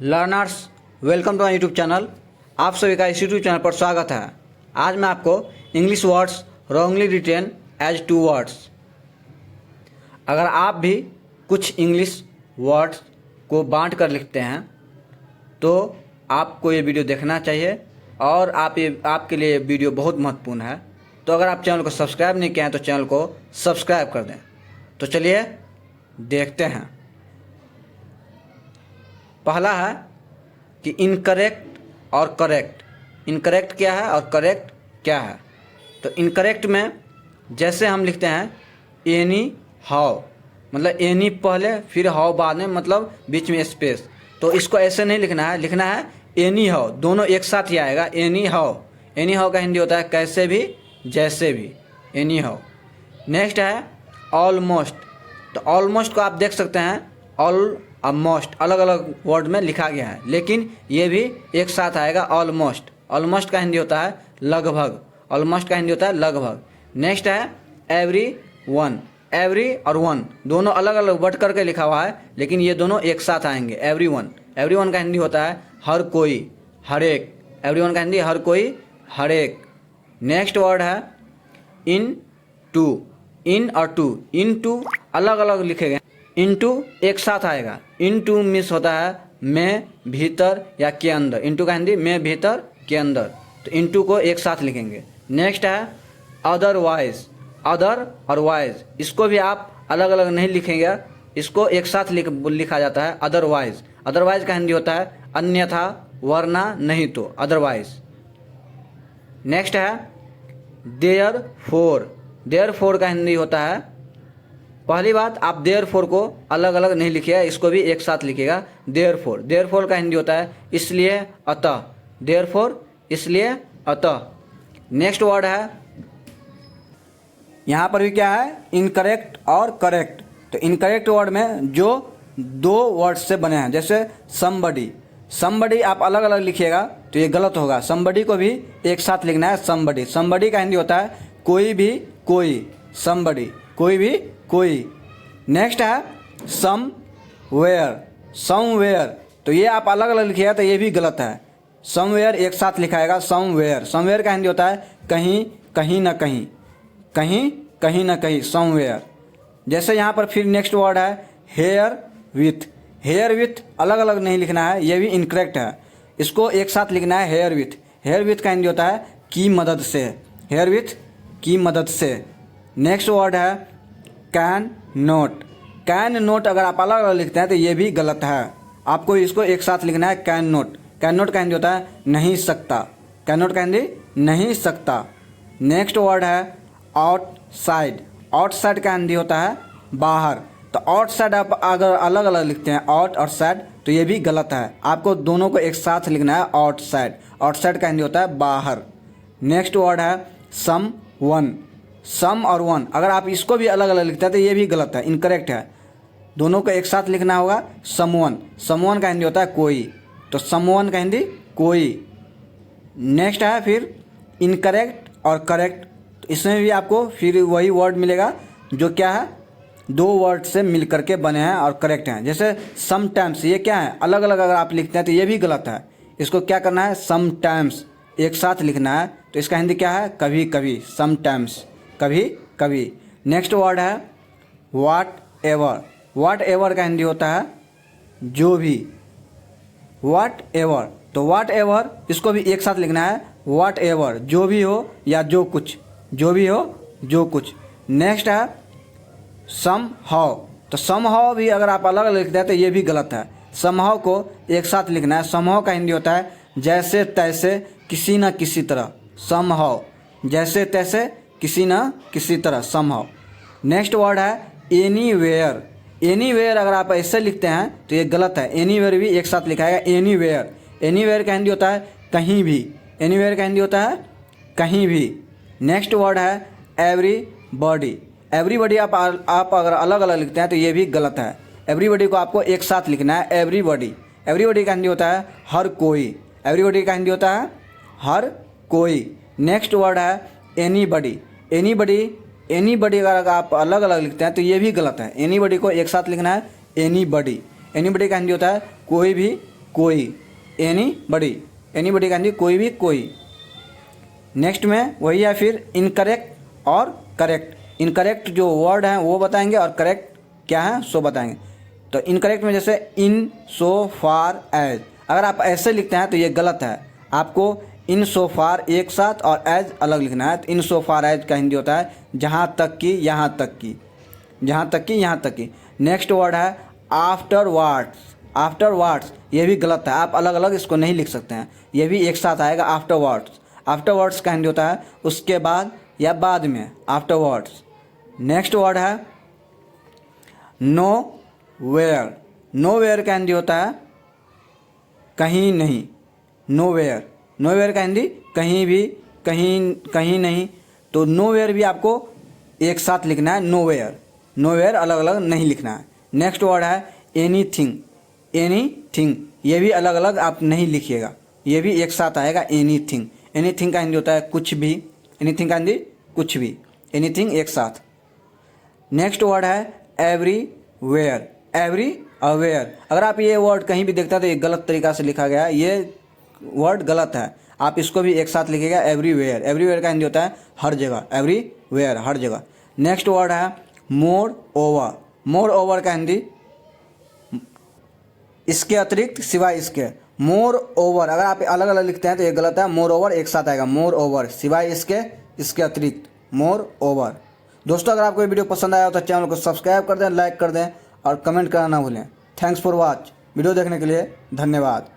Learners welcome to my YouTube channel. आप सभी का इस यूट्यूब चैनल पर स्वागत है। आज मैं आपको English words wrongly written as two words. अगर आप भी कुछ इंग्लिश वर्ड्स को बांट कर लिखते हैं तो आपको ये वीडियो देखना चाहिए और आपके लिए वीडियो बहुत महत्वपूर्ण है। तो अगर आप चैनल को सब्सक्राइब नहीं किए हैं तो चैनल को सब्सक्राइब कर दें। तो चलिए देखते हैं। पहला है कि इनकरेक्ट और करेक्ट। इनकरेक्ट क्या है और करेक्ट क्या है। तो इनकरेक्ट में जैसे हम लिखते हैं एनी हाउ, मतलब एनी पहले फिर हाउ बाद में, मतलब बीच में स्पेस। तो इसको ऐसे नहीं लिखना है, लिखना है एनी हाउ, दोनों एक साथ ही आएगा। एनी हाउ, एनी हाउ का हिंदी होता है कैसे भी जैसे भी, एनी हाउ। नेक्स्ट है ऑलमोस्ट। तो ऑलमोस्ट को आप देख सकते हैं ऑल और मोस्ट अलग अलग वर्ड में लिखा गया है, लेकिन ये भी एक साथ आएगा ऑलमोस्ट। ऑलमोस्ट का हिंदी होता है लगभग, ऑलमोस्ट का हिंदी होता है लगभग। नेक्स्ट है एवरी वन। एवरी और वन दोनों अलग अलग वर्ड करके लिखा हुआ है, लेकिन ये दोनों एक साथ आएंगे। एवरी वन, एवरी वन का हिंदी होता है हर कोई, हर एक। एवरी वन का हिंदी हर कोई, हर एक। नेक्स्ट वर्ड है इन टू। इन और टू, इन टू अलग अलग लिखे गए, इन टू एक साथ आएगा। इन टू मीन्स होता है में, भीतर या के अंदर। इन टू का हिंदी में, भीतर, के अंदर। तो इन टू को एक साथ लिखेंगे। नेक्स्ट है अदरवाइज। अदर और वाइज, इसको भी आप अलग अलग नहीं लिखेंगे, इसको एक साथ लिखा जाता है अदरवाइज। अदरवाइज का हिंदी होता है अन्यथा, वरना, नहीं तो, अदरवाइज। नेक्स्ट है देयर फोर। देयर फोर का हिंदी होता है, पहली बात आप देयर फोर को अलग अलग नहीं लिखिएगा, इसको भी एक साथ लिखिएगा देयर फोर। देयर फोर का हिंदी होता है इसलिए, अतः। देयर फोर इसलिए, अतः। नेक्स्ट वर्ड है, यहाँ पर भी क्या है इनकरेक्ट और करेक्ट। तो इनकरेक्ट वर्ड में जो दो वर्ड से बने हैं, जैसे समबडी। समबडी आप अलग अलग लिखिएगा तो ये गलत होगा, समबडी को भी एक साथ लिखना है समबडी। समबडी का हिंदी होता है कोई भी कोई, समबडी कोई भी कोई। नेक्स्ट है समवेयर। समवेयर तो ये आप अलग अलग लिखिएगा तो ये भी गलत है। समवेयर एक साथ लिखाएगा समवेयर। समवेयर का हिंदी होता है कहीं, कहीं ना कहीं, कहीं, कहीं ना कहीं, समवेयर। जैसे यहाँ पर फिर नेक्स्ट वर्ड है हेयर विथ। हेयर विथ अलग अलग नहीं लिखना है, ये भी इनकरेक्ट है, इसको एक साथ लिखना है हेयर विथ। हेयर विथ का हिंदी होता है की मदद से, हेयर विथ की मदद से। नेक्स्ट वर्ड है कैन नोट। कैन नोट अगर आप अलग अलग लिखते हैं तो ये भी गलत है, आपको इसको एक साथ लिखना है कैन नोट। कैन नोट का हिंदी होता है नहीं सकता, कैन नोट का हिंदी नहीं सकता। नेक्स्ट वर्ड है आउटसाइड। आउटसाइड का हिंदी होता है बाहर। तो आउटसाइड आप अगर अलग अलग लिखते हैं आउट और साइड तो ये भी गलत है, आपको दोनों को एक साथ लिखना है आउटसाइड। आउटसाइड का हिंदी होता है बाहर। नेक्स्ट वर्ड है सम वन। सम और वन अगर आप इसको भी अलग अलग लिखते हैं तो ये भी गलत है, इनकरेक्ट है, दोनों को एक साथ लिखना होगा समवन। समवन का हिंदी होता है कोई, तो समवन का हिंदी कोई। नेक्स्ट है फिर इनकरेक्ट और करेक्ट। तो इसमें भी आपको फिर वही वर्ड मिलेगा जो क्या है दो वर्ड से मिल करके बने हैं और करेक्ट हैं। जैसे समटाइम्स, ये क्या है अलग अलग अगर आप लिखते हैं तो ये भी गलत है, इसको क्या करना है समटाइम्स एक साथ लिखना है। तो इसका हिंदी क्या है कभी कभी, समटाइम्स कभी कभी। नेक्स्ट वर्ड है व्हाट एवर। व्हाट एवर का हिंदी होता है जो भी, व्हाट एवर। तो व्हाट एवर इसको भी एक साथ लिखना है व्हाट एवर, जो भी हो या जो कुछ, जो भी हो जो कुछ। नेक्स्ट है सम हाउ। तो सम हाउ भी अगर आप अलग अलग लिखते हैं तो ये भी गलत है, सम हाउ को एक साथ लिखना है। सम हाउ का हिंदी होता है जैसे तैसे, किसी न किसी तरह, सम हाउ जैसे तैसे, किसी न किसी तरह, समहाउ। नेक्स्ट वर्ड है एनीवेयर। एनीवेयर अगर आप ऐसे लिखते हैं तो ये गलत है, एनीवेयर भी एक साथ लिखा है एनीवेयर। एनीवेयर का हिंदी होता है कहीं भी, एनीवेयर का हिंदी होता है कहीं भी। नेक्स्ट वर्ड है एवरीबॉडी। एवरीबॉडी आप अगर अलग अलग लिखते हैं तो ये भी गलत है, एवरीबॉडी को आपको एक साथ लिखना है एवरीबॉडी। एवरीबॉडी का हिंदी होता है हर कोई, एवरीबॉडी का हिंदी होता है हर कोई। नेक्स्ट वर्ड है एनीबॉडी। एनीबॉडी, एनीबॉडी अगर आप अलग अलग लिखते हैं तो ये भी गलत है, एनीबॉडी को एक साथ लिखना है एनीबॉडी। एनीबॉडी का हिंदी होता है कोई भी, कोई, एनीबडी, एनीबडी का हिंदी कोई भी, कोई। नेक्स्ट में वही है फिर इनकरेक्ट और करेक्ट। इनकरेक्ट जो वर्ड हैं वो बताएंगे और करेक्ट क्या है सो बताएंगे। तो इनकरेक्ट में जैसे इन सो फार एज, अगर आप ऐसे लिखते हैं तो ये गलत है, आपको इन सो फार एक साथ और एज अलग लिखना है। तो इन सो फार एज का हिंदी होता है जहाँ तक कि, यहाँ तक कि, जहाँ तक कि, यहाँ तक कि। नेक्स्ट वर्ड है आफ्टर वार्ड्स। आफ्टर वार्ड्स ये भी गलत है, आप अलग अलग इसको नहीं लिख सकते हैं, ये भी एक साथ आएगा आफ्टर वर्ड्स। आफ्टर वर्ड्स का हिंदी होता है उसके बाद या बाद में, आफ्टर वर्ड्स। नेक्स्ट वर्ड है नो वेयर। नो वेयर का हिंदी होता है कहीं नहीं, नो वेयर। नो वेयर का हिंदी कहीं भी, कहीं, कहीं नहीं। तो नो वेयर भी आपको एक साथ लिखना है, नो वेयर। नो वेयर अलग अलग नहीं लिखना है। नेक्स्ट वर्ड है एनीथिंग। एनीथिंग ये भी अलग अलग आप नहीं लिखिएगा, ये भी एक साथ आएगा एनीथिंग। एनीथिंग का हिंदी होता है कुछ भी, एनीथिंग का हिंदी कुछ भी, एनीथिंग एक साथ। नेक्स्ट वर्ड है एवरीवेयर। एवरी अवेयर, अगर आप ये वर्ड कहीं भी देखते हैं तो ये गलत तरीका से लिखा गया है, ये वर्ड गलत है, आप इसको भी एक साथ लिखिएगा एवरीवेयर। एवरीवेयर का हिंदी होता है हर जगह, एवरीवेयर हर जगह। नेक्स्ट वर्ड है मोर ओवर। मोर ओवर का हिंदी इसके अतिरिक्त, सिवाय इसके। मोर ओवर अगर आप अलग अलग लिखते हैं तो ये गलत है, मोर ओवर एक साथ आएगा, मोर ओवर सिवाय इसके, इसके अतिरिक्त, मोर ओवर। दोस्तों अगर आपको ये वीडियो पसंद आया हो तो चैनल को सब्सक्राइब कर दें, लाइक कर दें और कमेंट करना ना भूलें। Thanks for watch. वीडियो देखने के लिए धन्यवाद।